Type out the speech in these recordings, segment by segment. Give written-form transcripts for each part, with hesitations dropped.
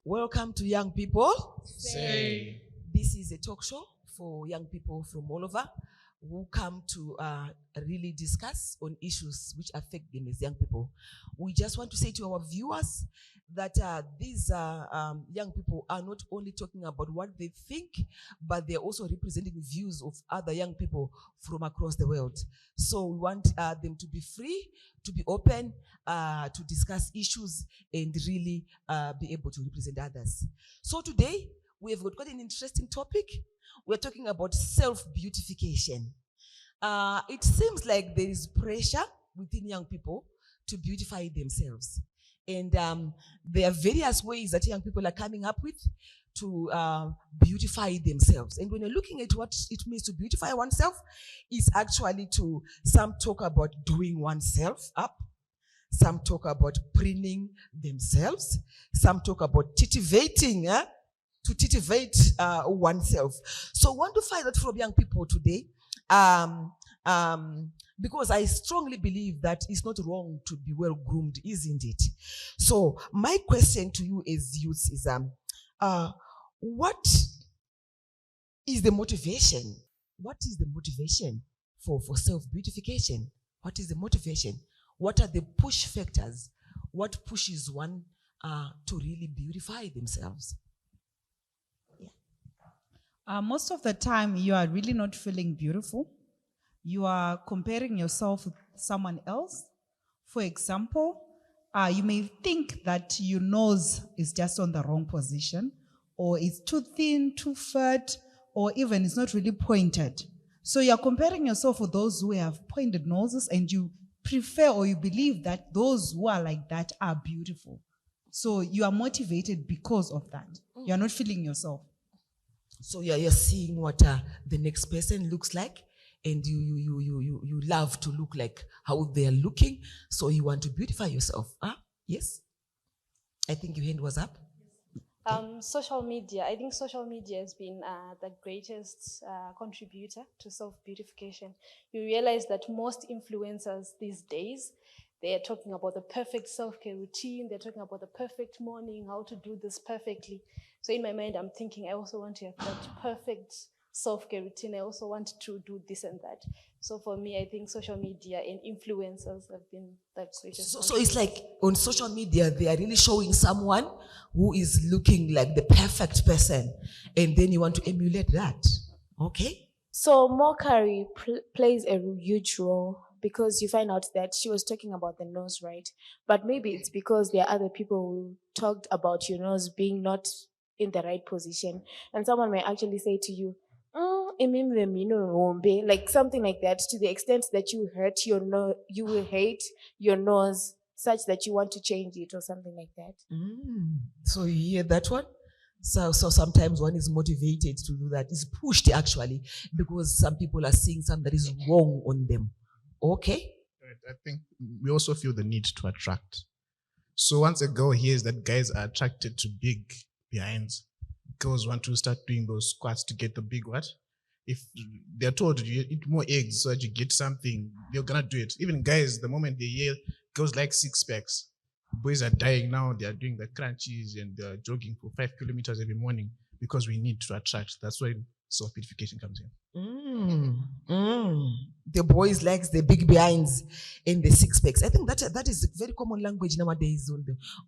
Welcome to Young People. Say. This is a talk show for young people from all over who come to really discuss on issues which affect them as young people. We just want to say to our viewers that these young people are not only talking about what they think, but they're also representing views of other young people from across the world. So we want them to be free, to be open, to discuss issues and really be able to represent others. So today, we have got quite an interesting topic. We're talking about self-beautification. It seems like there is pressure within young people to beautify themselves. And there are various ways that young people are coming up with to beautify themselves. And when you're looking at what it means to beautify oneself, it's actually to, some talk about doing oneself up. Some talk about preening themselves. Some talk about titivating, to titivate oneself. So I want to find out from young people today, because I strongly believe that it's not wrong to be well groomed, isn't it? So my question to you as youths is, what is the motivation? What is the motivation for self-beautification? What is the motivation? What are the push factors? What pushes one to really beautify themselves? Most of the time, you are really not feeling beautiful. You are comparing yourself with someone else. For example, you may think that your nose is just on the wrong position, or it's too thin, too fat, or even it's not really pointed. So you're comparing yourself with those who have pointed noses, and you prefer or you believe that those who are like that are beautiful. So you are motivated because of that. You're not feeling yourself. So you're seeing what the next person looks like, and you love to look like how they are looking, so you want to beautify yourself. Yes? I think your hand was up. Social media. I think social media has been the greatest contributor to self-beautification. You realize that most influencers these days, they are talking about the perfect self-care routine. They're talking about the perfect morning, how to do this perfectly. So in my mind, I'm thinking, I also want to have that perfect self-care routine. I also want to do this and that. So for me, I think social media and influencers have been that greatest. So it's like on social media, they are really showing someone who is looking like the perfect person, and then you want to emulate that. Okay? So mockery plays a huge role, because you find out that she was talking about the nose, right? But maybe it's because there are other people who talked about your nose being not in the right position. And someone may actually say to you, like something like that, to the extent that you you will hate your nose such that you want to change it or something like that. So you hear that one? So sometimes one is motivated to do that. It's pushed actually, because some people are seeing something that is wrong on them. Okay? I think we also feel the need to attract. So once a girl hears that guys are attracted to big behinds, girls want to start doing those squats to get the big what? If they're told you eat more eggs so that you get something, they're gonna do it. Even guys, the moment they hear girls like 6 packs, boys are dying now, they are doing the crunches and they're jogging for 5 kilometers every morning, because we need to attract. That's why self-beautification comes in. The boys likes the big behinds and the 6 packs. I think that is very common language nowadays,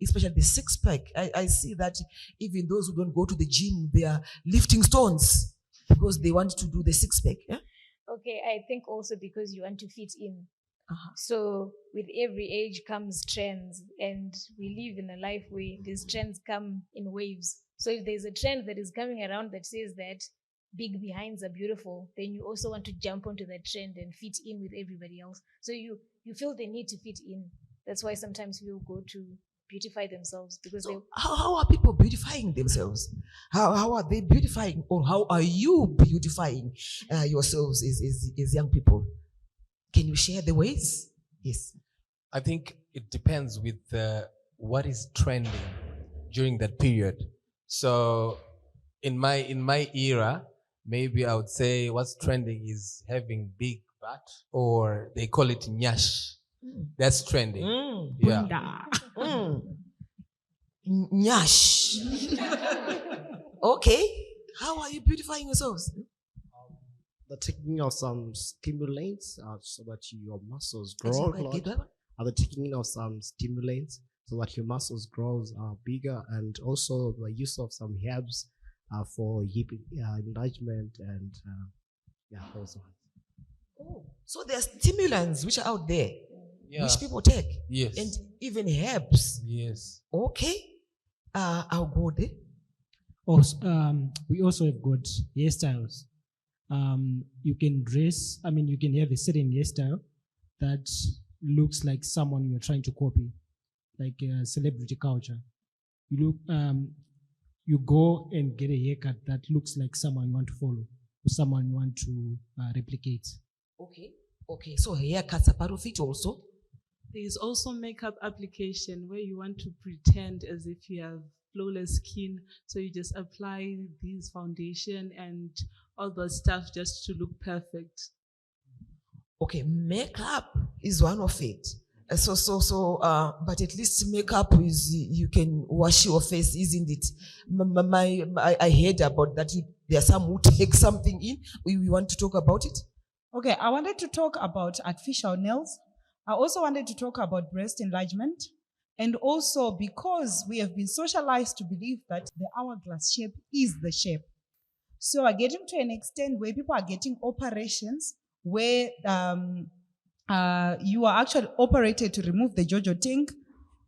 especially the 6 pack. I see that even those who don't go to the gym, they are lifting stones because they want to do the 6 pack. Yeah? Okay, I think also because you want to fit in. So with every age comes trends, and we live in a life where these trends come in waves. So if there's a trend that is coming around that says that big behinds are beautiful, then you also want to jump onto that trend and fit in with everybody else. So you feel the need to fit in. That's why sometimes people go to beautify themselves, because how are people beautifying themselves? How are they beautifying, or how are you beautifying yourselves as young people? Can you share the ways? Yes. I think it depends with what is trending during that period. So in my era, maybe I would say what's trending is having big butt, or they call it nyash. That's trending. Yeah. Nyash. Okay. How are you beautifying yourselves? The taking of some stimulants so that your muscles I didn't grow. quite get that one. The taking of some stimulants so that your muscles grow bigger, and also the use of some herbs for hip enlargement and those ones. Oh, so there are stimulants which are out there, Yeah. which people take, Yes. and even herbs. Yes. Okay, I'll go there. Also, we also have got hairstyles. You can dress, you can have a certain hairstyle that looks like someone you're trying to copy, like celebrity culture. You go and get a haircut that looks like someone you want to follow, or someone you want to replicate. Okay, so haircuts are part of it also. There is also makeup application where you want to pretend as if you have flawless skin. So you just apply this foundation and all that stuff just to look perfect. Okay, makeup is one of it. But at least makeup is, you can wash your face, isn't it? I heard about that. There are some who take something in. We want to talk about it. Okay, I wanted to talk about artificial nails. I also wanted to talk about breast enlargement. And also because we have been socialized to believe that the hourglass shape is the shape. So we're getting to an extent where people are getting operations where you are actually operated to remove the Jojo tank,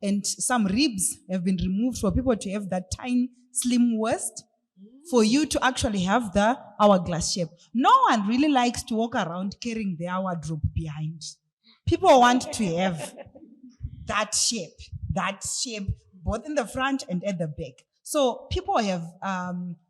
and some ribs have been removed for people to have that tiny, slim waist, for you to actually have the hourglass shape. No one really likes to walk around carrying the wardrobe behind. People want to have that shape, both in the front and at the back. So people have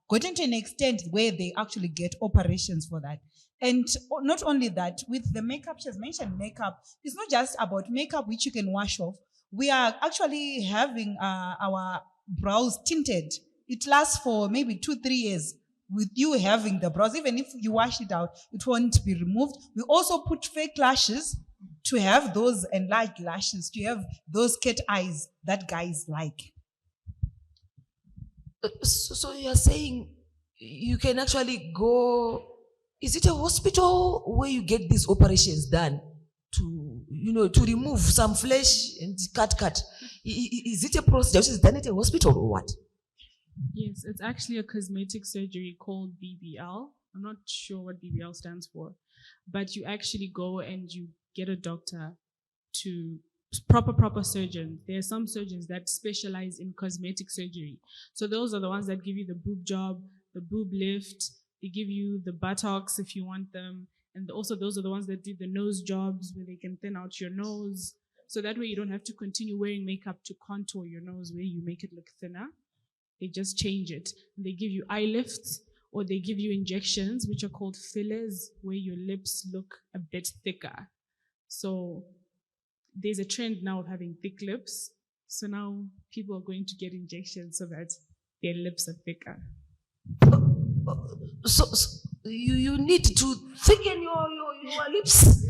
gotten to an extent where they actually get operations for that. And not only that, with the makeup, she has mentioned makeup. It's not just about makeup which you can wash off. We are actually having our brows tinted. It lasts for maybe 2-3 years with you having the brows. Even if you wash it out, it won't be removed. We also put fake lashes to have those enlarged lashes, to have those cat eyes that guys like. So you're saying you can actually go, is it a hospital where you get these operations done to remove some flesh and cut? Is it a procedure which is done at a hospital or what? Yes, it's actually a cosmetic surgery called BBL. I'm not sure what BBL stands for, but you actually go and you get a doctor to proper surgeon. There are some surgeons that specialize in cosmetic surgery. So those are the ones that give you the boob job, the boob lift. They give you the buttocks if you want them. And also those are the ones that do the nose jobs where they can thin out your nose. So that way you don't have to continue wearing makeup to contour your nose where you make it look thinner. They just change it. They give you eye lifts, or they give you injections, which are called fillers, where your lips look a bit thicker. So there's a trend now of having thick lips. So now people are going to get injections so that their lips are thicker. So you need to thicken your lips.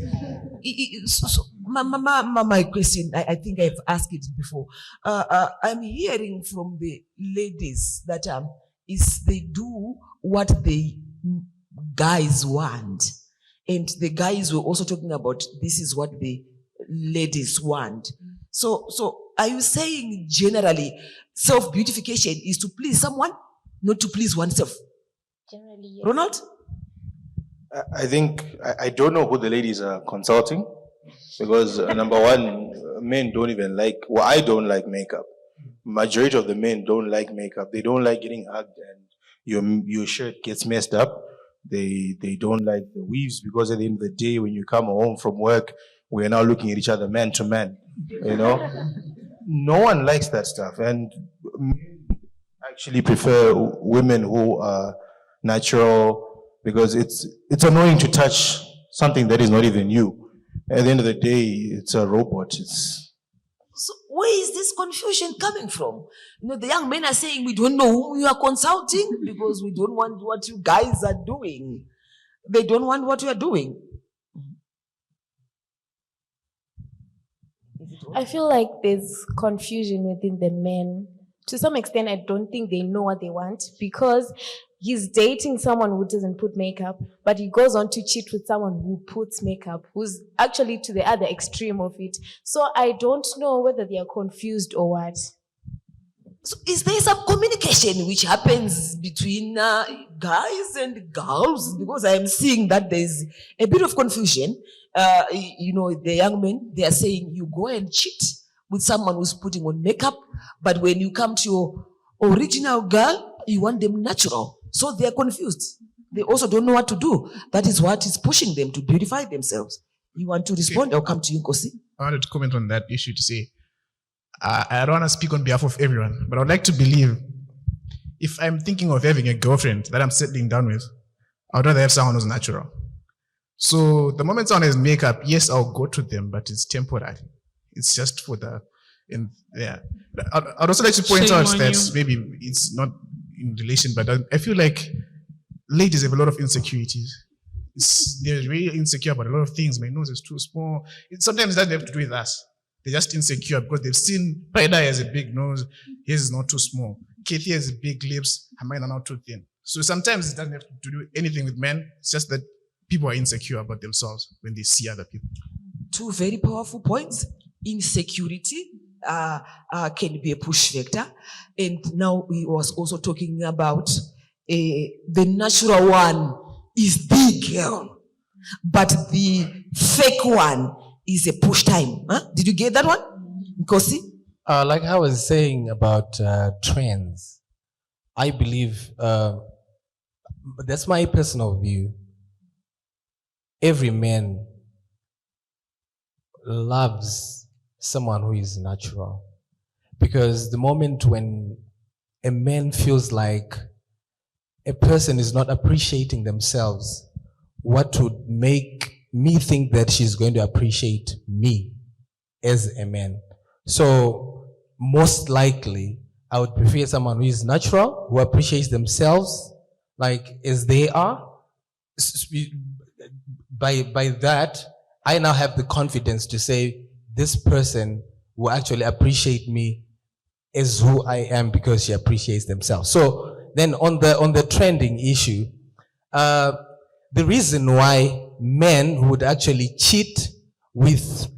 My question, I think I've asked it before. I'm hearing from the ladies that is they do what the guys want, and the guys were also talking about this is what the ladies want. So are you saying generally self-beautification is to please someone, not to please oneself? Generally, yes. Ronald? I think, I don't know who the ladies are consulting, because number one, men don't even like, well, I don't like makeup. Majority of the men don't like makeup. They don't like getting hugged and your shirt gets messed up. They don't like the weaves, because at the end of the day, when you come home from work, we are now looking at each other man to man, No one likes that stuff. And men actually prefer women who are natural, because it's annoying to touch something that is not even you. At the end of the day, it's a robot. So where is this confusion coming from? The young men are saying we don't know whom you are consulting because we don't want what you guys are doing. They don't want what you are doing. I feel like there's confusion within the men To some extent, I don't think they know what they want, because he's dating someone who doesn't put makeup, but he goes on to cheat with someone who puts makeup, who's actually to the other extreme of it. So I don't know whether they are confused or what. So is there some communication which happens between guys and girls? Because I am seeing that there's a bit of confusion. The young men, they are saying you go and cheat with someone who's putting on makeup, but when you come to your original girl, you want them natural. So they are confused. They also don't know what to do. That is what is pushing them to beautify themselves. You want to respond? I'll come to you, Nkosi. I wanted to comment on that issue to say, I don't want to speak on behalf of everyone, but I would like to believe if I'm thinking of having a girlfriend that I'm settling down with, I would rather have someone who's natural. So the moment someone has makeup, yes, I'll go to them, but it's temporary. It's just for I'd also like to point out that maybe it's not in relation, but I feel like ladies have a lot of insecurities. They're really insecure about a lot of things. My nose is too small. Sometimes that doesn't have to do with us. They're just insecure because they've seen Paida has a big nose, his is not too small. Kathy has big lips, her mine are not too thin. So sometimes it doesn't have to do anything with men. It's just that people are insecure about themselves when they see other people. Two very powerful points. Insecurity can be a push factor. And now we was also talking about the natural one is the girl, but the fake one is a push time. Huh? Did you get that one? Nkosi? Like I was saying about trends, I believe, that's my personal view, every man loves someone who is natural. Because the moment when a man feels like a person is not appreciating themselves, what would make me think that she's going to appreciate me as a man? So most likely, I would prefer someone who is natural, who appreciates themselves like as they are. By that, I now have the confidence to say this person will actually appreciate me as who I am because she appreciates themselves. So then on the trending issue, the reason why men would actually cheat with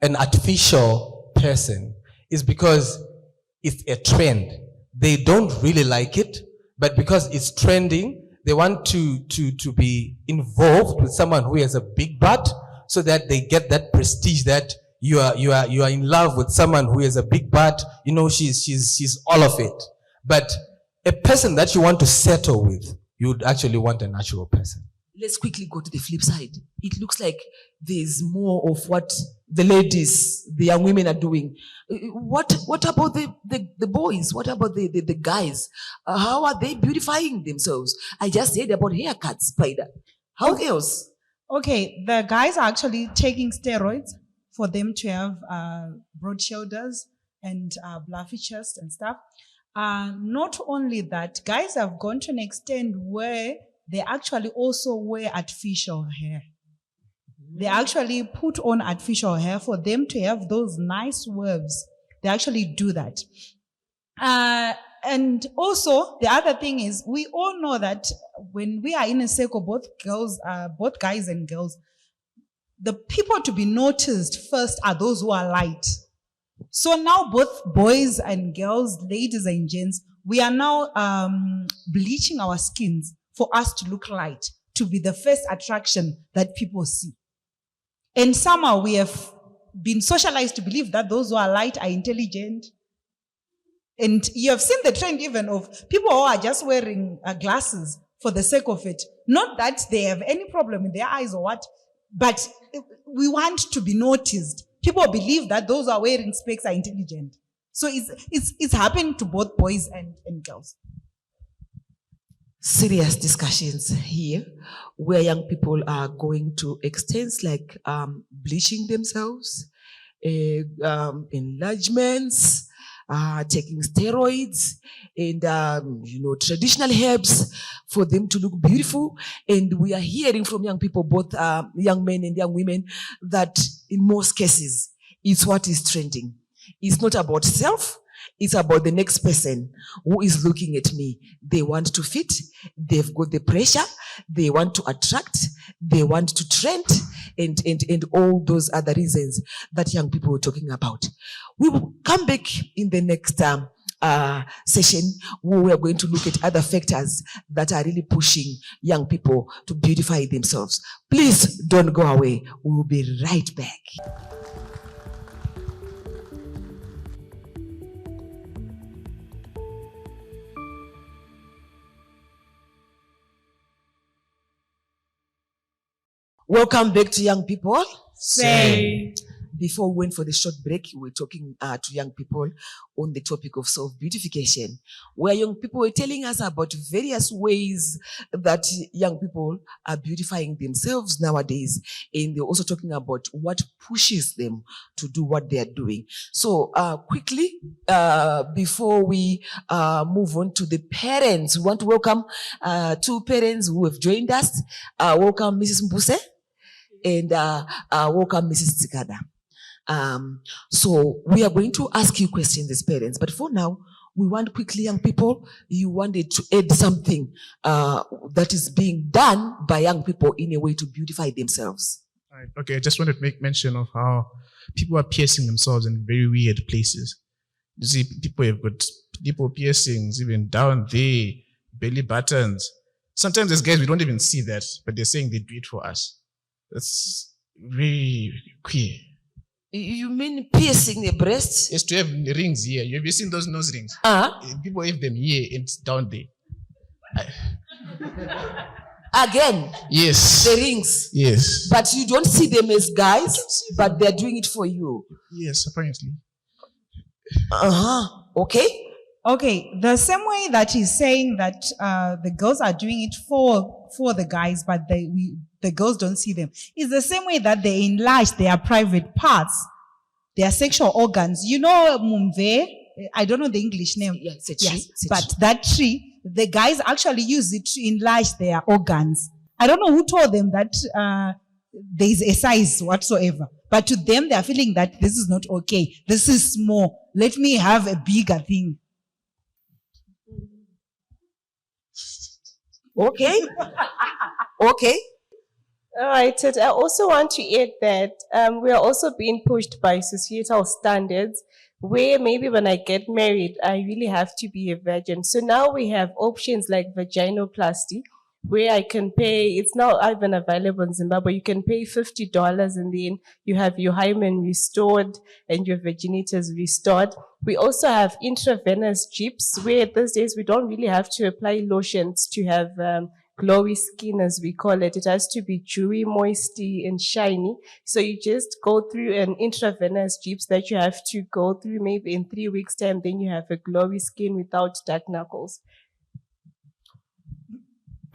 an artificial person is because it's a trend. They don't really like it, but because it's trending, they want to be involved with someone who has a big butt so that they get that prestige that you are in love with someone who has a big butt. You know, she's all of it. But a person that you want to settle with, you would actually want a natural person. Let's quickly go to the flip side. It looks like there's more of what the ladies, the young women are doing. What about the boys? What about the guys? How are they beautifying themselves? I just said about haircuts, Spider. How else? Okay, the guys are actually taking steroids for them to have broad shoulders and fluffy chest and stuff. Not only that, guys have gone to an extent where they actually also wear artificial hair. They actually put on artificial hair for them to have those nice waves. They actually do that. And also, the other thing is, we all know that when we are in a circle, both guys and girls, the people to be noticed first are those who are light. So now both boys and girls, ladies and gents, we are now bleaching our skins for us to look light, to be the first attraction that people see. And somehow we have been socialized to believe that those who are light are intelligent. And you have seen the trend even of people who are just wearing glasses for the sake of it. Not that they have any problem in their eyes or what, but we want to be noticed. People believe that those who are wearing specs are intelligent. So it's happening to both boys and girls. Serious discussions here where young people are going to extents like bleaching themselves, enlargements, taking steroids and traditional herbs for them to look beautiful. And we are hearing from young people, both young men and young women, that in most cases it's what is trending. It's not about self, It's about the next person who is looking at me. They want to fit, they've got the pressure, they want to attract, they want to trend, and all those other reasons that young people were talking about. We will come back in the next session where we are going to look at other factors that are really pushing young people to beautify themselves. Please don't go away. We will be right back. Welcome back to Young People. Say. Before we went for the short break, we were talking to young people on the topic of self-beautification, where young people were telling us about various ways that young people are beautifying themselves nowadays. And they're also talking about what pushes them to do what they are doing. So quickly, before we move on to the parents, we want to welcome two parents who have joined us. Welcome Mrs. Mbuse and welcome Mrs. Tsikada. So we are going to ask you questions as parents, but for now, we want quickly, young people, you wanted to add something that is being done by young people in a way to beautify themselves. All right. Okay, I just want to make mention of how people are piercing themselves in very weird places. You see, people have got nipple piercings, even down there, belly buttons. Sometimes as guys, we don't even see that, but they're saying they do it for us. That's very queer. You mean piercing the breasts? Yes, to have rings here. Have you seen those nose rings? People have them here and down there. Again? Yes. The rings? Yes. But you don't see them as guys, but they're doing it for you? Yes, apparently. Okay. Okay, the same way that he's saying that the girls are doing it for the guys, but the girls don't see them, is the same way that they enlarge their private parts, their sexual organs. You know, mumve, I don't know the English name. Yeah, it's a tree. Yes, but that tree, the guys actually use it to enlarge their organs. I don't know who told them that there is a size whatsoever. But to them, they are feeling that this is not okay. This is small. Let me have a bigger thing. Okay. Okay. All right, Ted, I also want to add that we are also being pushed by societal standards where maybe when I get married, I really have to be a virgin. So now we have options like vaginoplasty, where I can pay, it's now even available in Zimbabwe, you can pay $50 and then you have your hymen restored and your vaginitas restored. We also have intravenous drips, where these days we don't really have to apply lotions to have glowy skin, as we call it. It has to be dewy, moisty, and shiny. So you just go through an intravenous drips that you have to go through maybe in 3 weeks' time, then you have a glowy skin without dark knuckles.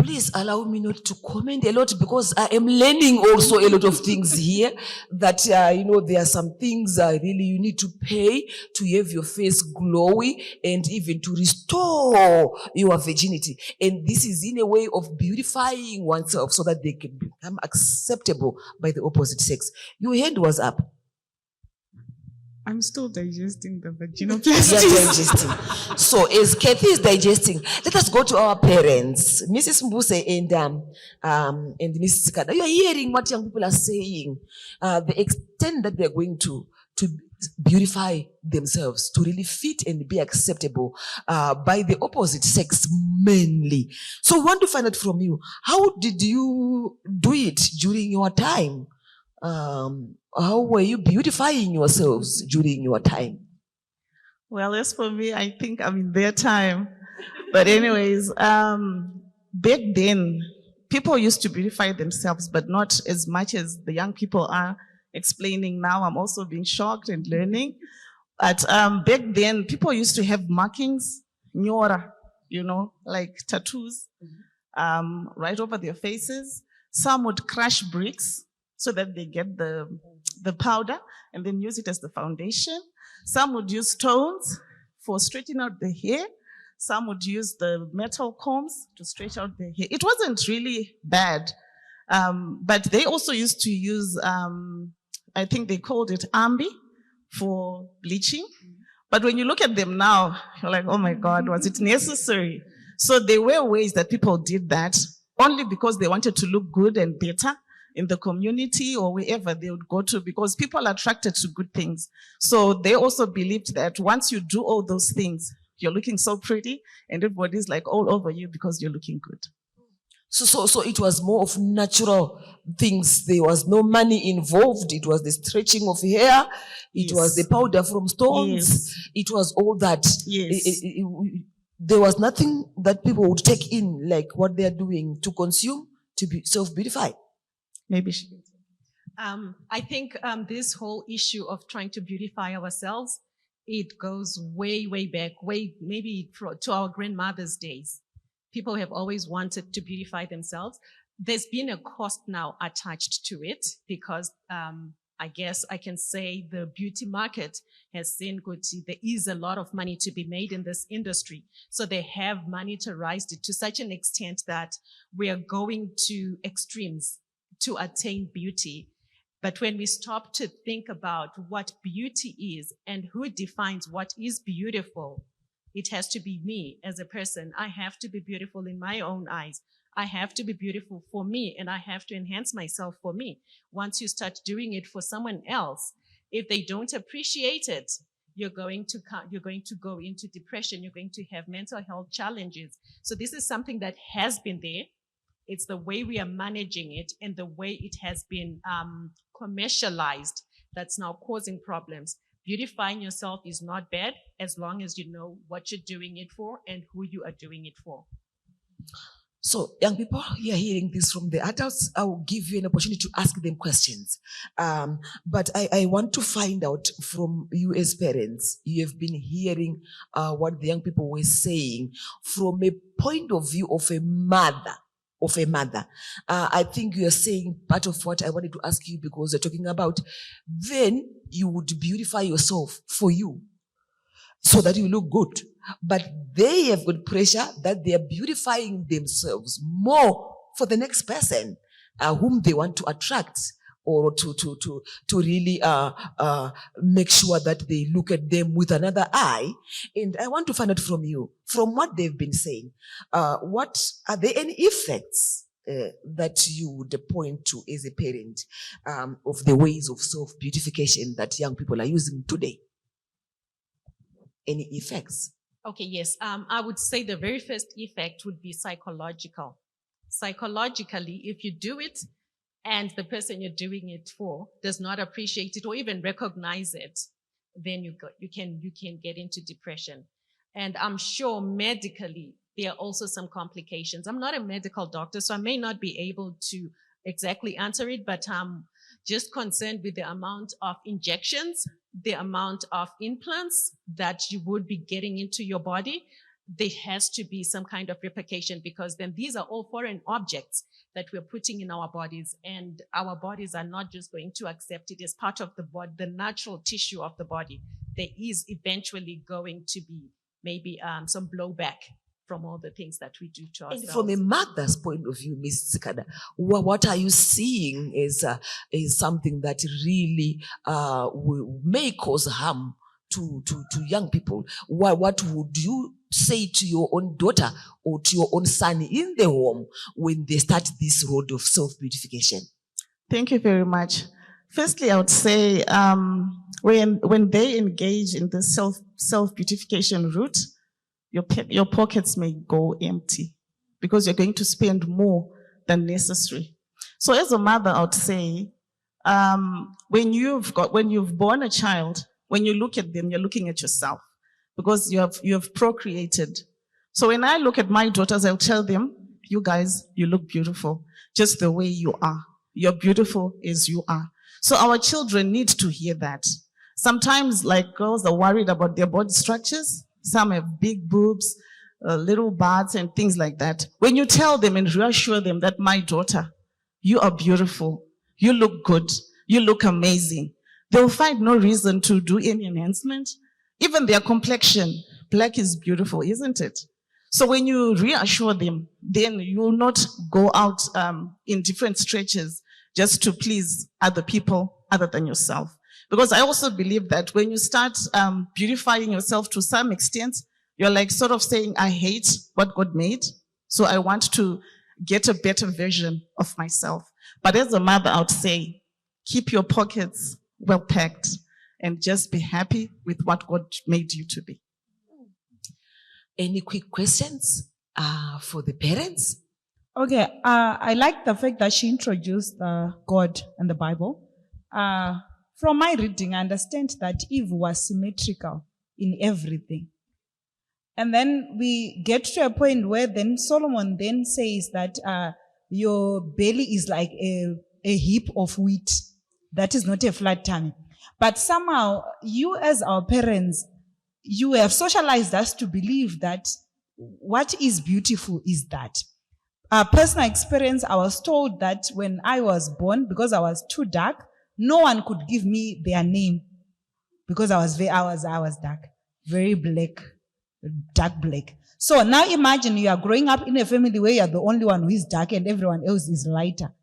Please allow me not to comment a lot, because I am learning also a lot of things here that, there are some things really you need to pay to have your face glowy and even to restore your virginity. And this is in a way of beautifying oneself so that they can become acceptable by the opposite sex. Your hand was up. I'm still digesting the vaginoplasty. You're digesting. So as Kathy is digesting, let us go to our parents, Mrs. Mbuse and Mrs. Kada. You are hearing what young people are saying, the extent that they're going to beautify themselves, to really fit and be acceptable by the opposite sex mainly. So I want to find out from you, how did you do it during your time? How were you beautifying yourselves during your time? Well, as for me, I think I'm in their time. But anyways, back then, people used to beautify themselves, but not as much as the young people are explaining now. I'm also being shocked and learning. But back then, people used to have markings, nyora, like tattoos, right over their faces. Some would crush bricks so that they get the powder and then use it as the foundation. Some would use stones for straightening out the hair. Some would use the metal combs to stretch out the hair. It wasn't really bad. But they also used to use, I think they called it ambi for bleaching. But when you look at them now, you're like, oh my God, was it necessary? So there were ways that people did that only because they wanted to look good and better in the community or wherever they would go to, because people are attracted to good things. So they also believed that once you do all those things, you're looking so pretty and everybody's like all over you because you're looking good. So it was more of natural things. There was no money involved. It was the stretching of hair. It was the powder from stones. It was all that. There was nothing that people would take in, like what they are doing to consume, to be self-beautify. Maybe I think this whole issue of trying to beautify ourselves, it goes way, way back, maybe to our grandmother's days. People have always wanted to beautify themselves. There's been a cost now attached to it because I guess I can say the beauty market has seen there is a lot of money to be made in this industry. So they have monetarized it to such an extent that we are going to extremes to attain beauty. But when we stop to think about what beauty is and who defines what is beautiful, it has to be me as a person. I have to be beautiful in my own eyes. I have to be beautiful for me, and I have to enhance myself for me. Once you start doing it for someone else, if they don't appreciate it, you're going to go into depression. You're going to have mental health challenges. So this is something that has been there. It's the way we are managing it and the way it has been commercialized that's now causing problems. Beautifying yourself is not bad as long as you know what you're doing it for and who you are doing it for. So, young people, you are hearing this from the adults. I will give you an opportunity to ask them questions. But I want to find out from you as parents. You have been hearing what the young people were saying from a point of view of a mother. I think you are saying part of what I wanted to ask you, because you're talking about then you would beautify yourself for you so that you look good. But they have got pressure that they are beautifying themselves more for the next person whom they want to attract, or to really make sure that they look at them with another eye. And I want to find out from you, from what they've been saying, what are there any effects that you would point to as a parent of the ways of self-beautification that young people are using today? Any effects? Okay, yes. I would say the very first effect would be psychological. Psychologically, if you do it and the person you're doing it for does not appreciate it or even recognize it, then you can get into depression. And I'm sure medically there are also some complications. I'm not a medical doctor, so I may not be able to exactly answer it, but I'm just concerned with the amount of injections, the amount of implants that you would be getting into your body. There has to be some kind of repercussion, because then these are all foreign objects that we're putting in our bodies, and our bodies are not just going to accept it as part of the body, the natural tissue of the body. There is eventually going to be maybe some blowback from all the things that we do to ourselves. And from a mother's point of view, Ms. Sikada, what are you seeing is something that really may cause harm to young people? What would you say to your own daughter or to your own son in the home when they start this road of self-beautification? Thank you very much. Firstly, I would say when they engage in the self-beautification route, your pockets may go empty because you're going to spend more than necessary. So as a mother, I would say, when you've born a child, when you look at them, you're looking at yourself, because you have procreated. So when I look at my daughters, I'll tell them, you guys, you look beautiful, just the way you are. You're beautiful as you are. So our children need to hear that. Sometimes, like, girls are worried about their body structures. Some have big boobs, little butts and things like that. When you tell them and reassure them that, my daughter, you are beautiful, you look good, you look amazing, they'll find no reason to do any enhancement. Even their complexion, black is beautiful, isn't it? So when you reassure them, then you will not go out in different stretches just to please other people other than yourself. Because I also believe that when you start beautifying yourself to some extent, you're like sort of saying, I hate what God made, so I want to get a better version of myself. But as a mother, I would say, keep your pockets well packed and just be happy with what God made you to be. Any quick questions for the parents? Okay, I like the fact that she introduced God and the Bible. From my reading, I understand that Eve was symmetrical in everything. And then we get to a point where then Solomon then says that your belly is like a heap of wheat. That is not a flat tummy. But somehow, you as our parents, you have socialized us to believe that what is beautiful is that. Personal experience, I was told that when I was born, because I was too dark, no one could give me their name because I was dark, very black, dark black. So now imagine you are growing up in a family where you are the only one who is dark and everyone else is lighter.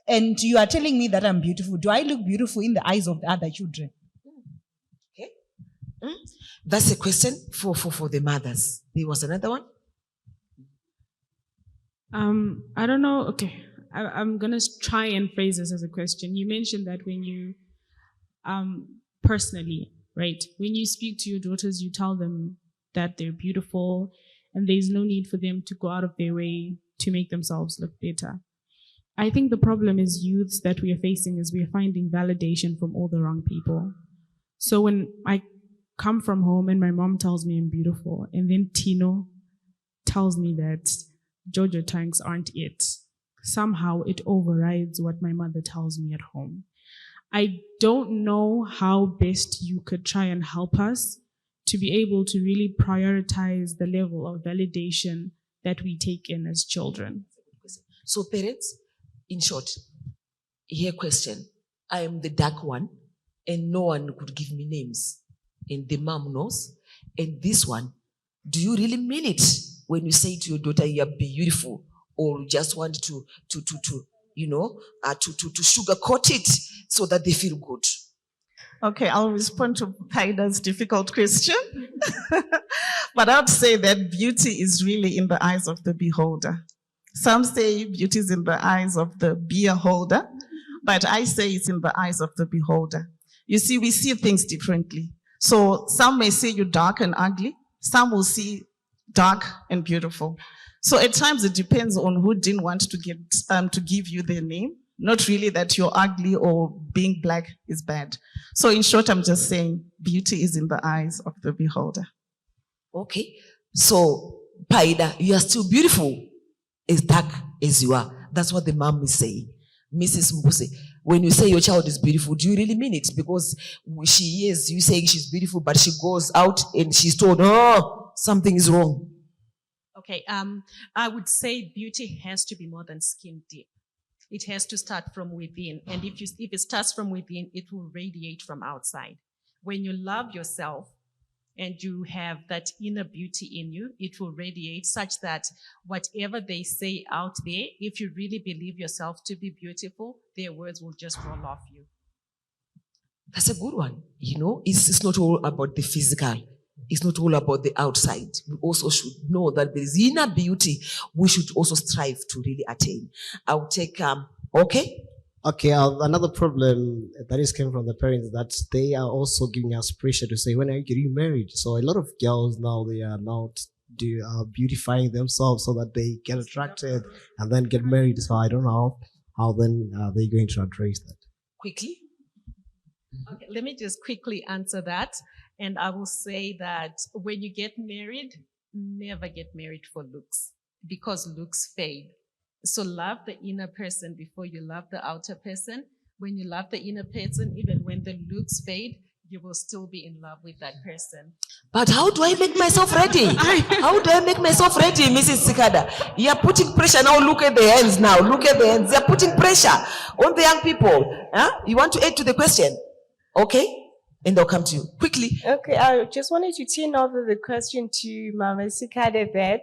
And you are telling me that I'm beautiful. Do I look beautiful in the eyes of the other children? Okay. That's a question for the mothers. There was another one? I don't know. Okay. I'm going to try and phrase this as a question. You mentioned that when you, personally, right, when you speak to your daughters, you tell them that they're beautiful and there's no need for them to go out of their way to make themselves look better. I think the problem is youths that we are facing is we are finding validation from all the wrong people. So when I come from home and my mom tells me I'm beautiful, and then Tino tells me that Jojo tanks aren't it, somehow it overrides what my mother tells me at home. I don't know how best you could try and help us to be able to really prioritize the level of validation that we take in as children. So parents, in short, here question. I am the dark one and no one could give me names. And the mom knows. And this one, do you really mean it when you say to your daughter, you are beautiful, or you just want to sugarcoat it so that they feel good? Okay, I'll respond to Paida's difficult question. But I would say that beauty is really in the eyes of the beholder. Some say beauty is in the eyes of the beer holder, but I say it's in the eyes of the beholder. You see, we see things differently. So some may say you're dark and ugly. Some will see dark and beautiful. So at times it depends on who didn't want to give you their name. Not really that you're ugly or being black is bad. So in short, I'm just saying beauty is in the eyes of the beholder. Okay. So, Paida, you are still beautiful, as dark as you are. That's what the mom is saying. Mrs. Mbuse, when you say your child is beautiful, do you really mean it? Because she is, you saying she's beautiful, but she goes out and she's told, oh, something is wrong. Okay, I would say beauty has to be more than skin deep. It has to start from within. And if it starts from within, it will radiate from outside. When you love yourself and you have that inner beauty in you, it will radiate such that whatever they say out there, if you really believe yourself to be beautiful, their words will just roll off you. That's a good one. You know, it's not all about the physical. It's not all about the outside. We also should know that there is inner beauty we should also strive to really attain. I'll take, okay? Okay, another problem that is coming from the parents, that they are also giving us pressure to say, when are you getting married? So a lot of girls now, they are now beautifying themselves so that they get attracted and then get married. So I don't know how then they're going to address that. Quickly? Okay, let me just quickly answer that. And I will say that when you get married, never get married for looks, because looks fade. So love the inner person before you love the outer person. When you love the inner person, even when the looks fade, you will still be in love with that person. But how do I make myself ready? How do I make myself ready, Mrs. Sikada? You are putting pressure now. Look at the hands now. Look at the hands. They are putting pressure on the young people. Huh? You want to add to the question? Okay? And they'll come to you quickly. Okay, I just wanted to turn over the question to Mama Sikada that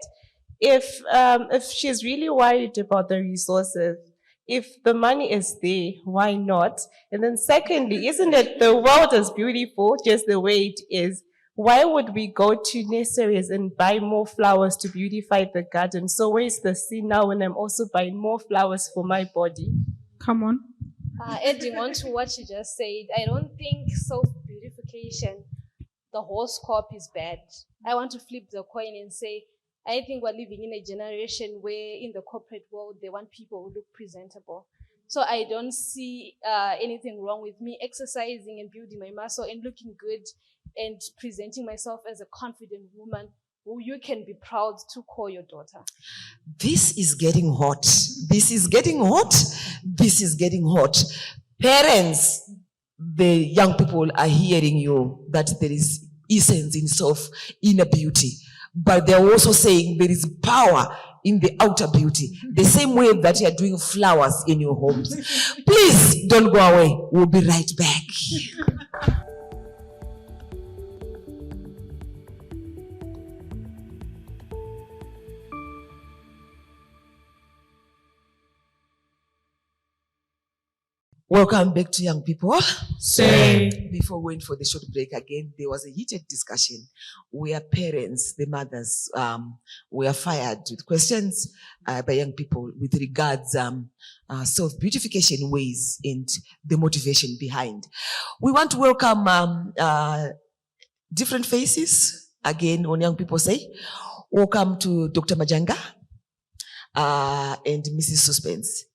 if she's really worried about the resources, If the money is there, why not? And then secondly, isn't it the world is beautiful just the way it is? Why would we go to nurseries and buy more flowers to beautify the garden? So where's the sin now when I'm also buying more flowers for my body? Come on. Adding on to what you just said, I don't think self-beautification, the whole scope is bad. I want to flip the coin and say, I think we're living in a generation where in the corporate world, they want people who look presentable. So I don't see anything wrong with me exercising and building my muscle and looking good and presenting myself as a confident woman who you can be proud to call your daughter. This is getting hot. This is getting hot. This is getting hot. Parents, the young people are hearing you that there is essence in self, inner beauty. But they're also saying there is power in the outer beauty. The same way that you are doing flowers in your homes. Please don't go away. We'll be right back. Welcome back to Young People. Before we went for the short break again, there was a heated discussion where parents, the mothers, were fired with questions by young people with regards self-beautification ways and the motivation behind. We want to welcome different faces again on Young People Say. Welcome to Dr. Majanga and Mrs. Suspense.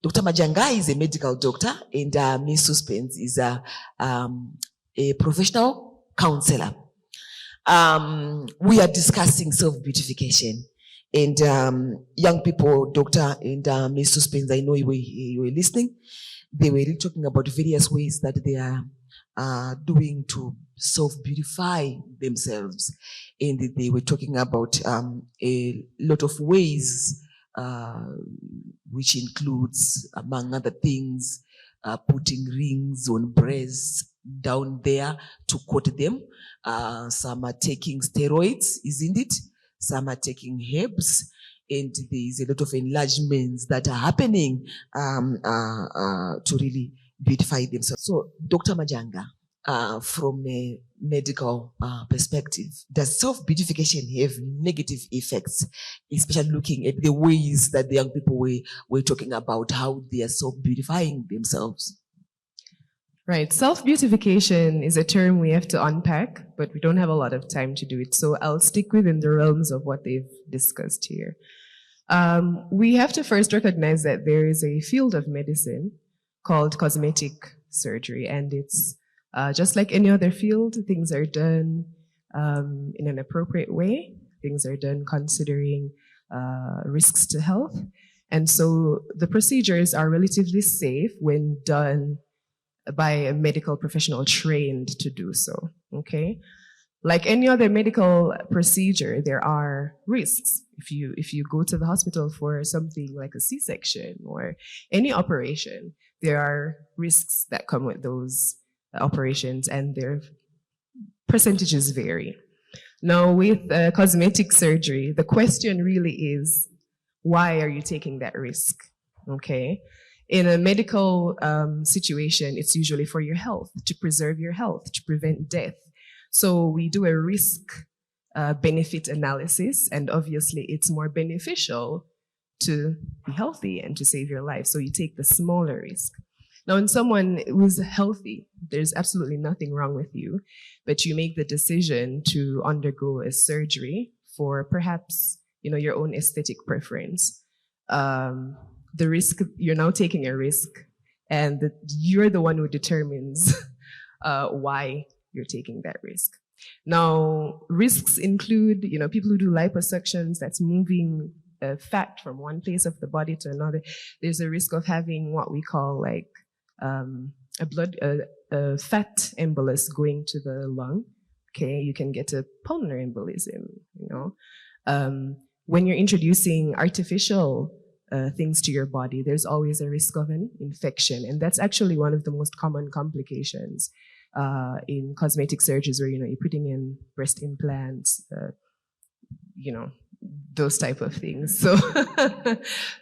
Dr. Majanga is a medical doctor and Ms. Suspense is a professional counselor. We are discussing self-beautification and young people, Dr. and Ms. Suspense, I know you were listening. They were really talking about various ways that they are doing to self-beautify themselves. And they were talking about a lot of ways which includes, among other things, putting rings on breasts down there to coat them. Some are taking steroids, isn't it? Some are taking herbs. And there is a lot of enlargements that are happening to really beautify themselves. So, Dr. Majanga, from a medical perspective, does self-beautification have negative effects, especially looking at the ways that the young people were talking about how they are self-beautifying themselves? Right. Self-beautification is a term we have to unpack, but we don't have a lot of time to do it. So I'll stick within the realms of what they've discussed here. We have to first recognize that there is a field of medicine called cosmetic surgery, and it's just like any other field. Things are done in an appropriate way. Things are done considering risks to health. And so the procedures are relatively safe when done by a medical professional trained to do so, okay? Like any other medical procedure, there are risks. If you go to the hospital for something like a C-section or any operation, there are risks that come with those operations, and their percentages vary. Now, with cosmetic surgery, the question really is, why are you taking that risk? Okay. In a medical situation, it's usually for your health, to preserve your health, to prevent death. So we do a risk benefit analysis, and obviously it's more beneficial to be healthy and to save your life. So you take the smaller risk. Now, in someone who's healthy, there's absolutely nothing wrong with you, but you make the decision to undergo a surgery for perhaps, your own aesthetic preference. The risk, you're now taking a risk, and you're the one who determines why you're taking that risk. Now, risks include, people who do liposuctions, that's moving fat from one place of the body to another. There's a risk of having what we call a fat embolus going to the lung. Okay, you can get a pulmonary embolism. When you're introducing artificial things to your body, there's always a risk of an infection, and that's actually one of the most common complications in cosmetic surgeries, where you're putting in breast implants, those type of things. So,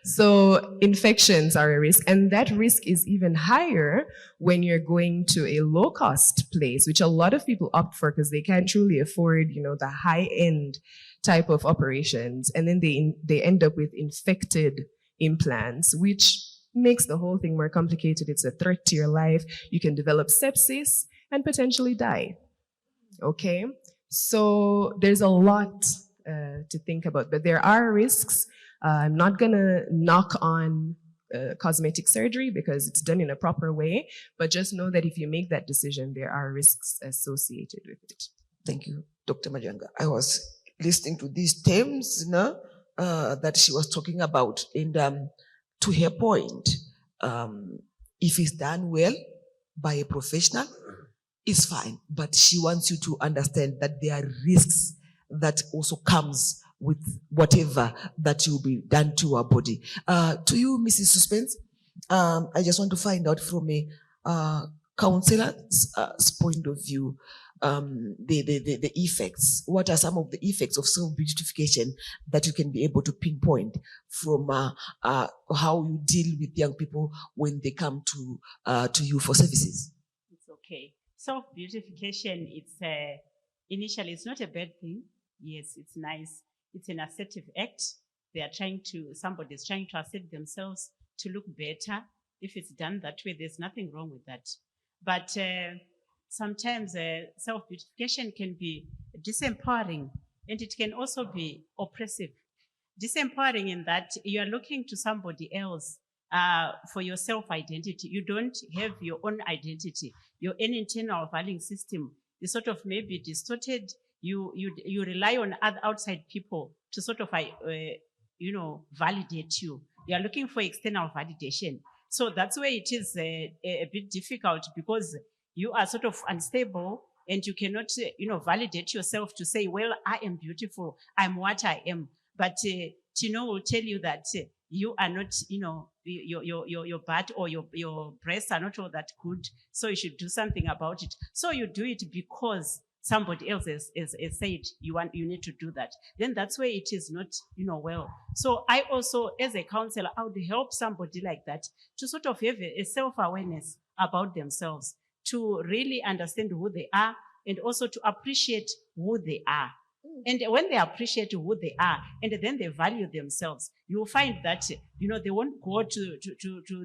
so infections are a risk, and that risk is even higher when you're going to a low-cost place, which a lot of people opt for because they can't truly afford, the high-end type of operations, and then they end up with infected implants, which makes the whole thing more complicated. It's a threat to your life. You can develop sepsis and potentially die. Okay, so there's a lot to think about, but there are risks. I'm not gonna knock on cosmetic surgery because it's done in a proper way, but just know that if you make that decision, there are risks associated with it. Thank you, Dr. Majanga. I was listening to these terms that she was talking about, and to her point, if it's done well by a professional, it's fine, but she wants you to understand that there are risks that also comes with whatever that will be done to our body. To you, Mrs. Suspense, I just want to find out from a counselor's point of view, the effects. What are some of the effects of self-beautification that you can be able to pinpoint from how you deal with young people when they come to you for services? It's okay. Self-beautification, initially, it's not a bad thing. Yes, it's nice. It's an assertive act. Somebody's trying to assert themselves to look better. If it's done that way, there's nothing wrong with that. But sometimes self-beautification can be disempowering, and it can also be oppressive. Disempowering in that you are looking to somebody else for your self-identity. You don't have your own identity. Your own internal valuing system is sort of maybe distorted. You rely on other outside people to sort of validate you. You are looking for external validation. So that's where it is a bit difficult, because you are sort of unstable and you cannot validate yourself to say, well, I am beautiful, I'm what I am. But Tino will tell you that you are not, your butt or your breasts are not all that good, so you should do something about it. So you do it because somebody else has said you need to do that. Then that's where it is not, well. So I also, as a counselor, I would help somebody like that to sort of have a self-awareness about themselves, to really understand who they are, and also to appreciate who they are. And when they appreciate who they are, and then they value themselves, you will find that, they won't go to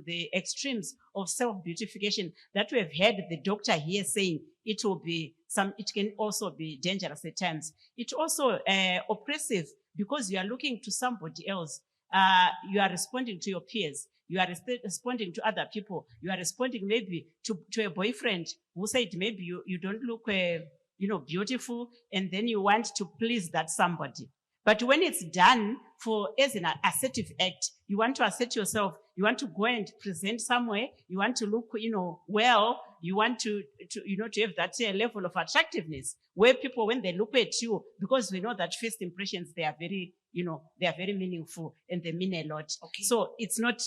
the extremes of self-beautification that we have heard the doctor here saying it can also be dangerous at times. It's also oppressive, because you are looking to somebody else. You are responding to your peers. You are responding to other people. You are responding maybe to a boyfriend who said maybe you don't look beautiful, and then you want to please that somebody. But when it's done as an assertive act, you want to assert yourself, you want to go and present somewhere, you want to look, well, you want to have that level of attractiveness where people, when they look at you, because we know that first impressions, they are very meaningful and they mean a lot. Okay. So it's not,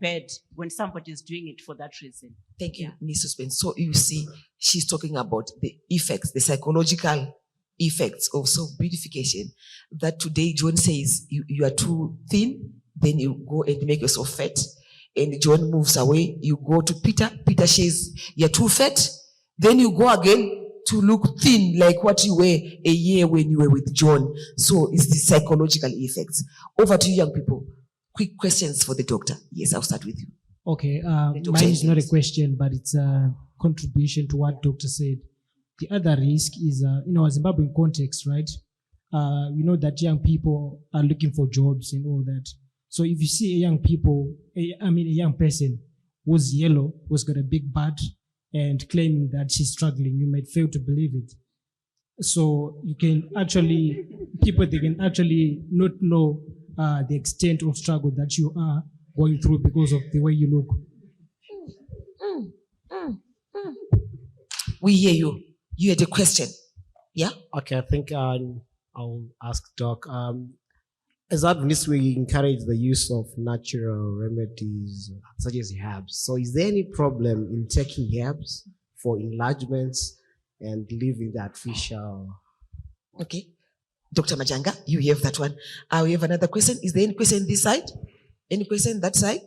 bad when somebody is doing it for that reason. Thank you, Ms. Suspense. So you see, she's talking about the effects, the psychological effects of self-beautification, that today John says you are too thin, then you go and make yourself fat, and John moves away, you go to Peter says you're too fat, then you go again to look thin like what you were a year when you were with John. So it's the psychological effects. Over to you, young people. Quick questions for the doctor. Yes, I'll start with you. Okay, mine is not a question, but it's a contribution to what doctor said. The other risk is, in our Zimbabwean context, right? We know that young people are looking for jobs and all that. So if you see a young person who's yellow, who's got a big butt, and claiming that she's struggling, you might fail to believe it. So they can actually not know the extent of struggle that you are going through because of the way you look. We hear you. You had a question. Yeah? Okay, I think I'll ask Doc. As Adventists, we encourage the use of natural remedies such as herbs. So is there any problem in taking herbs for enlargements and leaving the artificial? Okay. Dr. Majanga, you have that one. We have another question. Is there any question this side? Any question that side?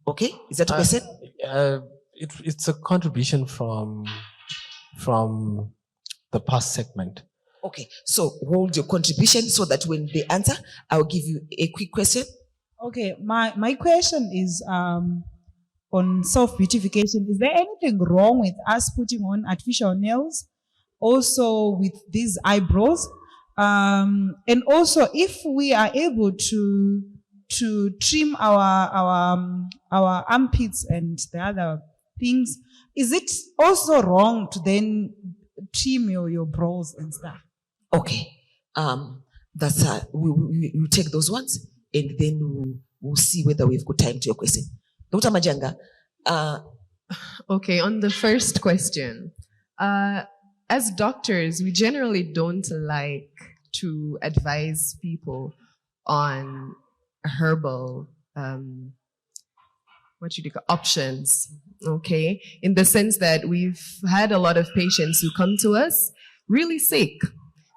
Okay, is that a question? It's a contribution from the past segment. Okay, so hold your contribution so that when they answer, I'll give you a quick question. Okay, my question is on self-beautification. Is there anything wrong with us putting on artificial nails? Also with these eyebrows? And also if we are able to trim our armpits and the other things, is it also wrong to then trim your brows and stuff? Okay, that's we'll take those ones and then we'll see whether we've got time to your question. Dr. Majanga. Okay, on the first question, as doctors, we generally don't like to advise people on herbal options, okay? In the sense that we've had a lot of patients who come to us really sick.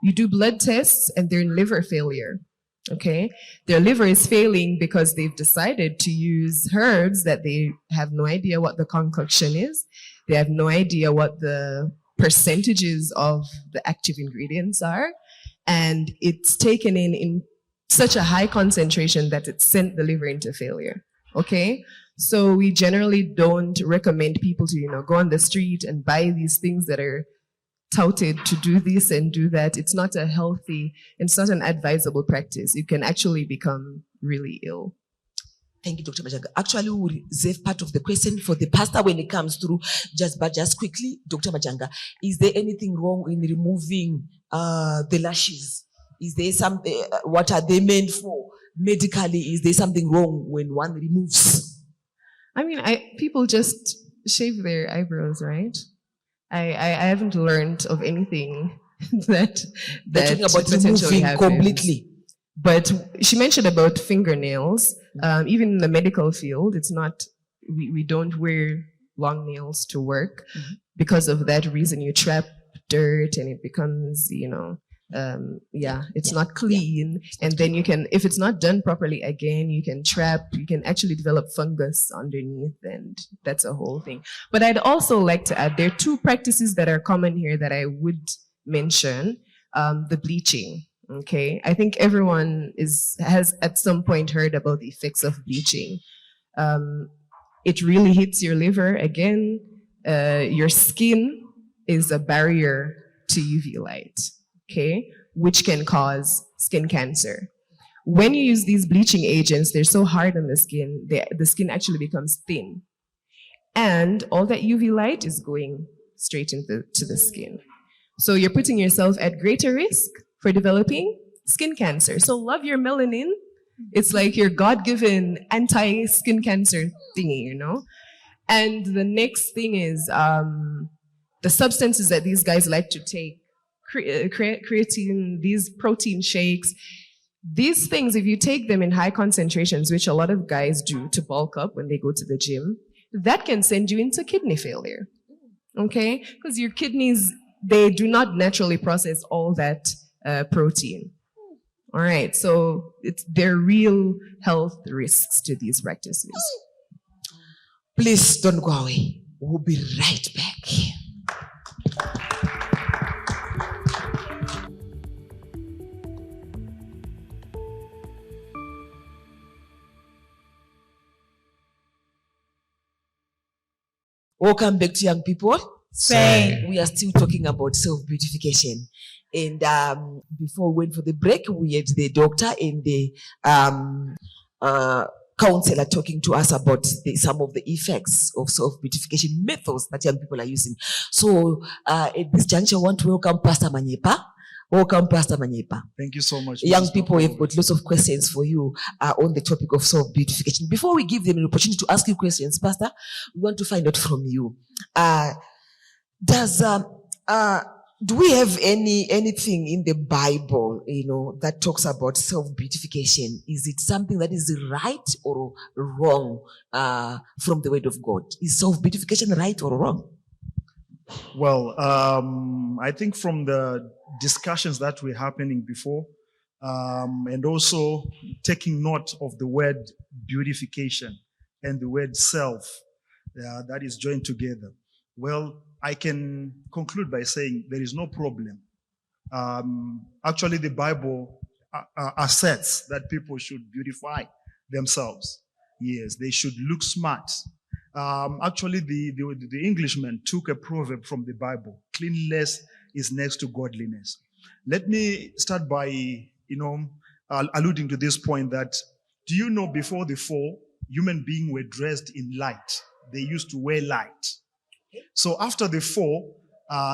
You do blood tests and they're in liver failure, okay? Their liver is failing because they've decided to use herbs that they have no idea what the concoction is. They have no idea what the percentages of the active ingredients are. And it's taken in such a high concentration that it sent the liver into failure, okay? So we generally don't recommend people to, go on the street and buy these things that are touted to do this and do that. It's not a healthy, it's not an advisable practice. You can actually become really ill. Thank you, Dr. Majanga. Actually, we will reserve part of the question for the pastor when it comes through. But just quickly, Dr. Majanga, is there anything wrong in removing the lashes? Is there something, what are they meant for? Medically, is there something wrong when one removes? I mean, people just shave their eyebrows, right? I haven't learned of anything that talking about potentially removing happens. completely. But she mentioned about fingernails. Even in the medical field, it's not, we don't wear long nails to work. Because of that reason, you trap dirt and it becomes, it's not clean. And then you can, if it's not done properly again, you can actually develop fungus underneath, and that's a whole thing. But I'd also like to add, there are two practices that are common here that I would mention. The bleaching. Okay, I think everyone has at some point heard about the effects of bleaching. It really hits your liver. Again, your skin is a barrier to UV light, okay, which can cause skin cancer. When you use these bleaching agents, they're so hard on the skin, the skin actually becomes thin. And all that UV light is going straight into the skin. So you're putting yourself at greater risk for developing skin cancer. So love your melanin. It's like your God-given anti-skin cancer thingy, And the next thing is the substances that these guys like to take, creatine, these protein shakes. These things, if you take them in high concentrations, which a lot of guys do to bulk up when they go to the gym, that can send you into kidney failure, okay? Because your kidneys, they do not naturally process all that protein. All right, so there are real health risks to these practices. Please don't go away. We'll be right back. Welcome back to Young People. We are still talking about self-beautification. And before we went for the break, we had the doctor and the counselor talking to us about some of the effects of self-beautification methods that young people are using. So at this juncture, I want to welcome Pastor Manyepa. Welcome, Pastor Manyepa. Thank you so much. Young people have got lots of questions for you on the topic of self-beautification. Before we give them an opportunity to ask you questions, Pastor, we want to find out from you. Do we have anything in the Bible, that talks about self-beautification? Is it something that is right or wrong from the word of God? Is self-beautification right or wrong? Well, I think from the discussions that were happening before, and also taking note of the word beautification and the word self that is joined together. Well, I can conclude by saying there is no problem. Actually, the Bible asserts that people should beautify themselves. Yes, they should look smart. Actually, the Englishman took a proverb from the Bible: cleanliness is next to godliness. Let me start by, alluding to this point that, do you know before the fall, human beings were dressed in light? They used to wear light. So after the fall,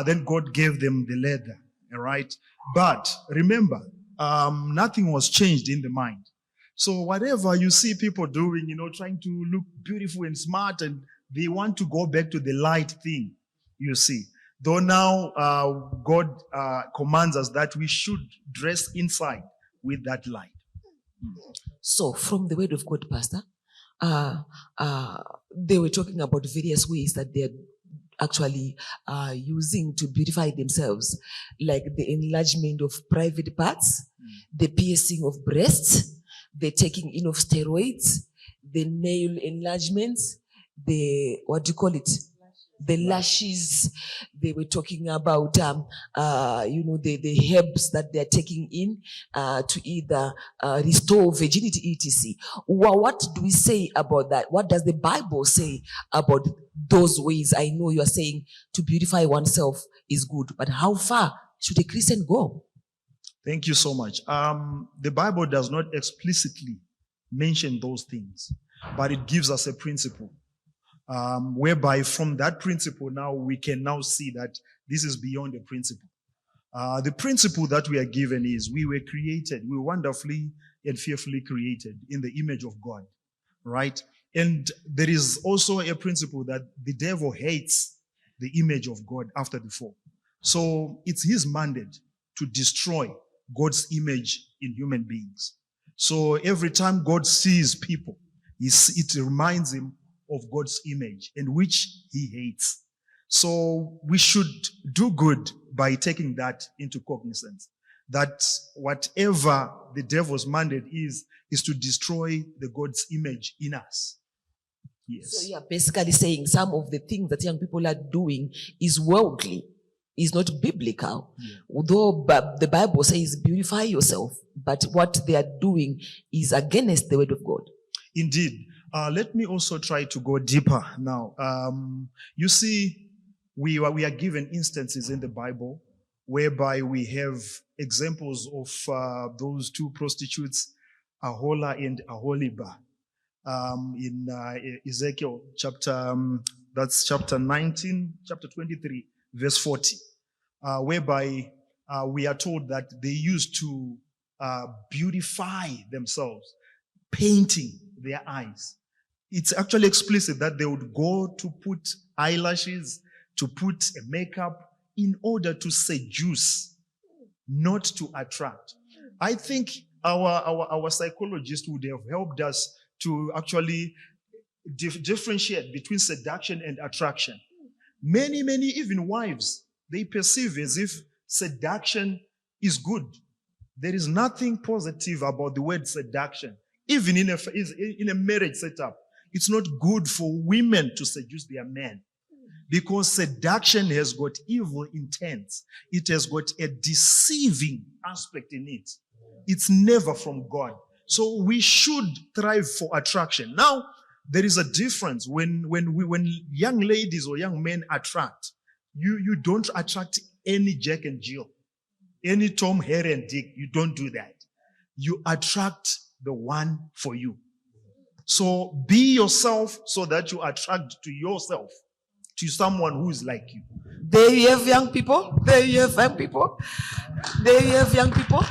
then God gave them the leather, all right? But remember, nothing was changed in the mind. So whatever you see people doing, trying to look beautiful and smart, and they want to go back to the light thing, you see. Though now God commands us that we should dress inside with that light. So from the word of God, Pastor, they were talking about various ways that they're actually using to beautify themselves, like the enlargement of private parts, the piercing of breasts, the taking in of steroids, the nail enlargements, the, the lashes. They were talking about, the herbs that they're taking in to either restore virginity, etc. What do we say about that? What does the Bible say about those ways? I know you are saying to beautify oneself is good, but how far should a Christian go? Thank you so much. The Bible does not explicitly mention those things, but it gives us a principle. Whereby from that principle now we can now see that this is beyond a principle. The principle that we are given is we were created, we were wonderfully and fearfully created in the image of God, right? And there is also a principle that the devil hates the image of God after the fall. So it's his mandate to destroy God's image in human beings. So every time God sees people, it reminds him of God's image, and which he hates. So we should do good by taking that into cognizance, that whatever the devil's mandate is to destroy the God's image in us. Yes. So you're basically saying some of the things that young people are doing is worldly, is not biblical. Yeah. Although the Bible says beautify yourself, but what they are doing is against the word of God. Indeed. Let me also try to go deeper now. You see, we are given instances in the Bible whereby we have examples of those two prostitutes, Ahola and Aholiba, in Ezekiel chapter, that's chapter 19, chapter 23, verse 40, whereby we are told that they used to beautify themselves, painting their eyes. It's actually explicit that they would go to put eyelashes, to put a makeup in order to seduce, not to attract. I think our psychologist would have helped us to actually differentiate between seduction and attraction. Many, even wives, they perceive as if seduction is good. There is nothing positive about the word seduction. Even in a marriage setup, it's not good for women to seduce their men, because seduction has got evil intents. It has got a deceiving aspect in it. It's never from God. So we should thrive for attraction. Now, there is a difference when young ladies or young men attract. You don't attract any Jack and Jill, any Tom, Harry, and Dick. You don't do that. You attract the one for you. So be yourself so that you attract to yourself, to someone who is like you. There you have young people. There you have young people. There you have young people.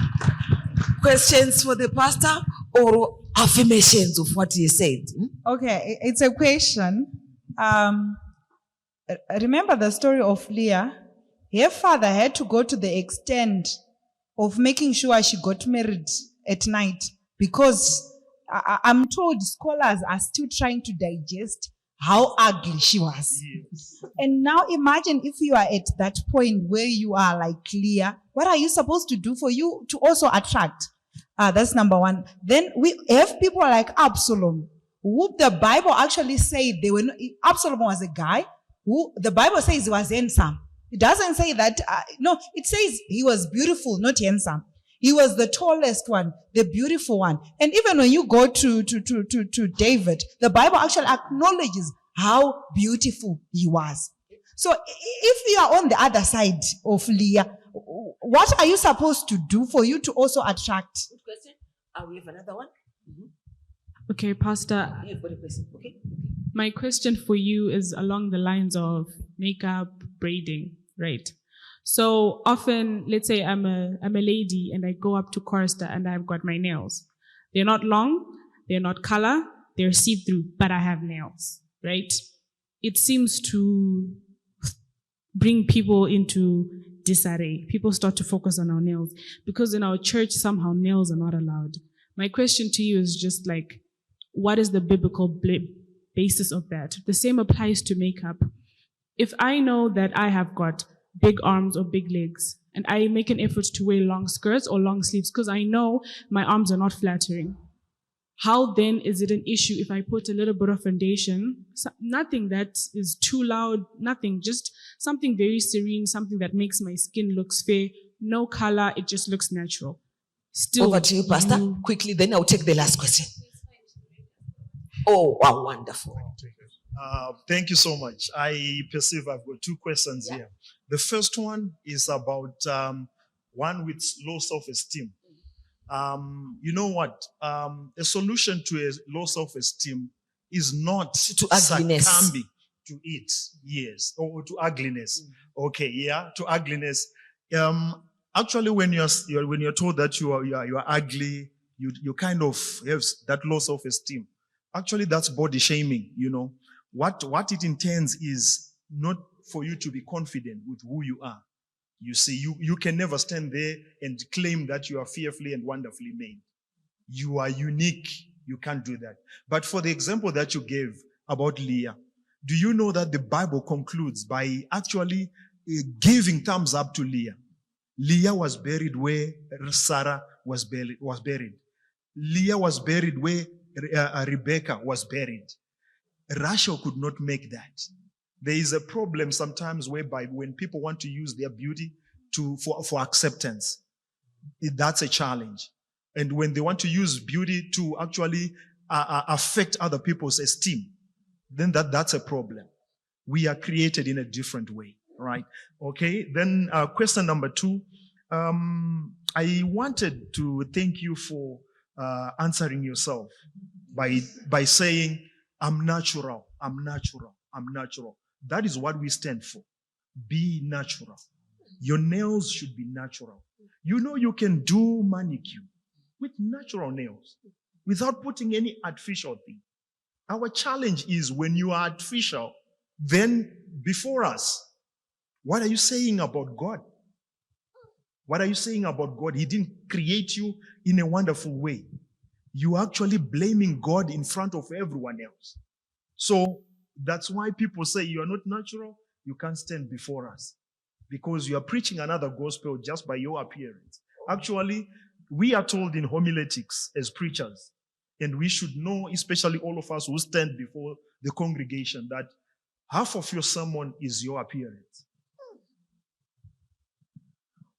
Questions for the pastor or affirmations of what he said? Okay, it's a question. Remember the story of Leah? Her father had to go to the extent of making sure she got married at night, because I'm told scholars are still trying to digest how ugly she was. And now imagine if you are at that point where you are like clear, what are you supposed to do for you to also attract? That's number one. Then we have people like Absalom, who the Bible actually said Absalom was a guy who the Bible says he was handsome. It doesn't say that, no, it says he was beautiful, not handsome. He was the tallest one, the beautiful one. And even when you go to David, the Bible actually acknowledges how beautiful he was. So if you are on the other side of Leah, what are you supposed to do for you to also attract? Good question. We have another one. Okay, Pastor. You've got a question. Okay. My question for you is along the lines of makeup, braiding, right? So often, let's say I'm a lady and I go up to Chorister and I've got my nails. They're not long, they're not color, they're see-through, but I have nails, right? It seems to bring people into disarray. People start to focus on our nails because in our church, somehow nails are not allowed. My question to you is just like, what is the biblical basis of that? The same applies to makeup. If I know that I have got big arms or big legs, and I make an effort to wear long skirts or long sleeves because I know my arms are not flattering, how then is it an issue if I put a little bit of foundation, nothing that is too loud, nothing, just something very serene, something that makes my skin looks fair, no color, it just looks natural. Still, over to you, Pastor. Quickly, then I'll take the last question. Oh, wow, wonderful. Thank you so much. I perceive I've got two questions here. The first one is about one with low self-esteem. You know what? A solution to a low self-esteem is not to ugliness. Succumbing to it, yes, or to ugliness. Okay, yeah, to ugliness. Actually, when you're told that you are ugly, you kind of have that low self-esteem. Actually, that's body shaming. You know what it intends is not for you to be confident with who you are. You see, you can never stand there and claim that you are fearfully and wonderfully made. You are unique. You can't do that. But for the example that you gave about Leah, do you know that the Bible concludes by actually giving thumbs up to Leah? Leah was buried where Sarah was buried. Leah was buried where Rebecca was buried. Rachel could not make that. There is a problem sometimes whereby when people want to use their beauty for acceptance, that's a challenge. And when they want to use beauty to actually affect other people's esteem, then that's a problem. We are created in a different way, right? Okay, then question number 2. I wanted to thank you for answering yourself by saying, I'm natural, I'm natural, I'm natural. That is what we stand for. Be natural. Your nails should be natural. You know you can do manicure with natural nails without putting any artificial thing. Our challenge is when you are artificial, then before us, what are you saying about God? What are you saying about God? He didn't create you in a wonderful way. You are actually blaming God in front of everyone else. So that's why people say you are not natural, you can't stand before us. Because you are preaching another gospel just by your appearance. Actually, we are told in homiletics as preachers, and we should know, especially all of us who stand before the congregation, that half of your sermon is your appearance.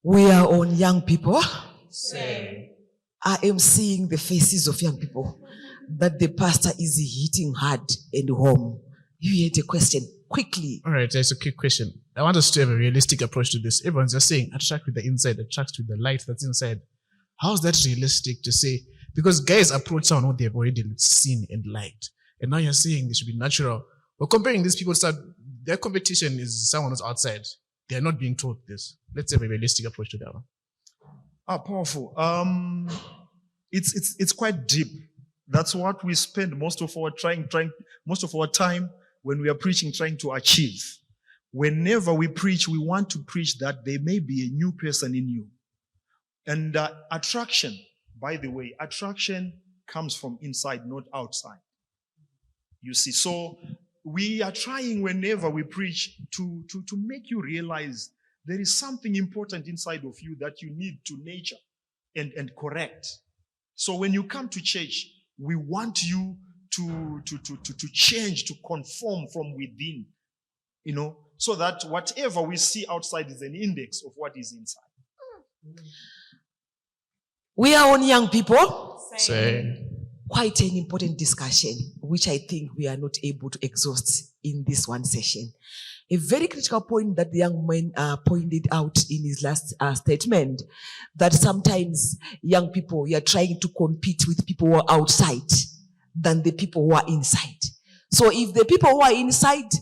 We are on young people. Same. I am seeing the faces of young people that the pastor is hitting hard and home. You had a question quickly. All right, that's a quick question. I want us to have a realistic approach to this. Everyone's just saying attract with the inside, attract with the light that's inside. How is that realistic to say? Because guys approach someone who they've already seen and liked. And now you're saying they should be natural. But comparing these people, their competition is someone who's outside. They're not being taught this. Let's have a realistic approach to that one. Powerful. It's quite deep. That's what we spend most of our time when we are preaching, trying to achieve. Whenever we preach, we want to preach that there may be a new person in you. And attraction, by the way, attraction comes from inside, not outside. You see, so we are trying whenever we preach to make you realize there is something important inside of you that you need to nurture and correct. So when you come to church, we want you to change, to conform from within, so that whatever we see outside is an index of what is inside. We are on young people. Say. Quite an important discussion, which I think we are not able to exhaust in this one session. A very critical point that the young man pointed out in his last statement, that sometimes young people, you are trying to compete with people who are outside than the people who are inside. So if the people who are inside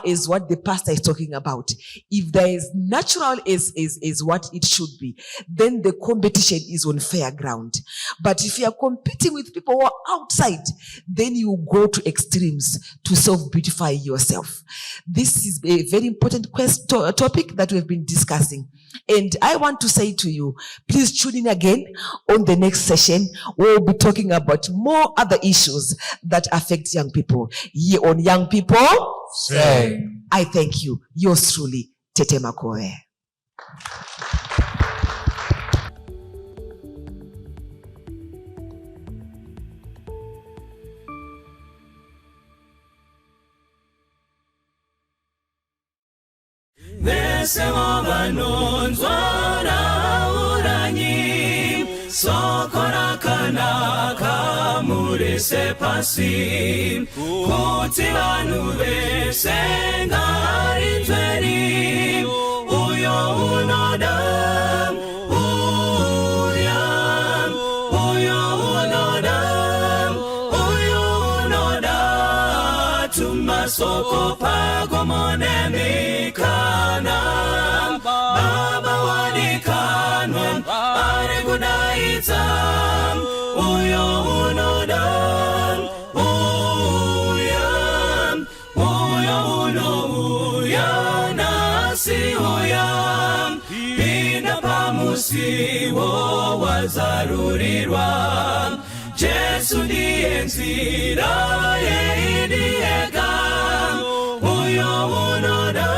is what the pastor is talking about, if there is natural is what it should be, then the competition is on fair ground. But if you are competing with people who are outside, then you go to extremes to self-beautify yourself. This is a very important topic that we've been discussing. And I want to say to you, please tune in again on the next session. We'll be talking about more other issues that affect young people. Here on Young People, Say. I thank you. Yours truly, Tete Makoe. Besemo banonzwana uranyi sokora kana kamurese pasi kuti vanu vese ngari tweri uyo unoda tumasoko pagomone mikana baba wadikanwa ari kudaitsa uyo unoda uya nasi uya pinda pamusiwo wazarurirwa Jesu ndiye nzira yeidiega uyo unoda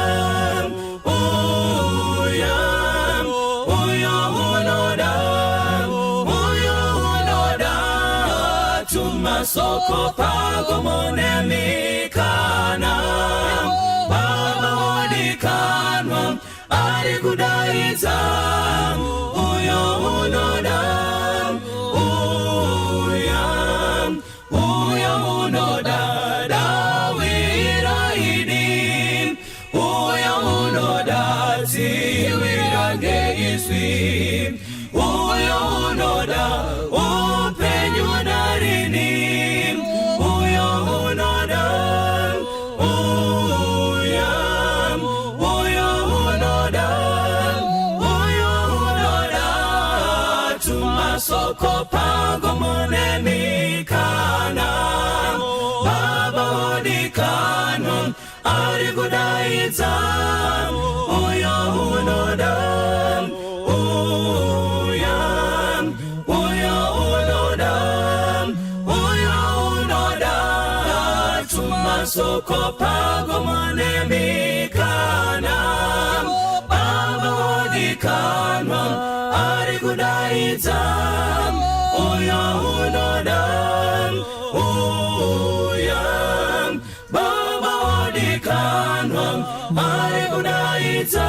tumasoko pagomone mikana baba wadikanwa ari kudaitsa uyo unoda soko pagomone mikana baba wadikanwa ari kudaitsa uyo unoda tumasoko pagomone mikana baba wadikanwa ari kudaitsa uyo unoda baba wadikanwa ari kudaitsa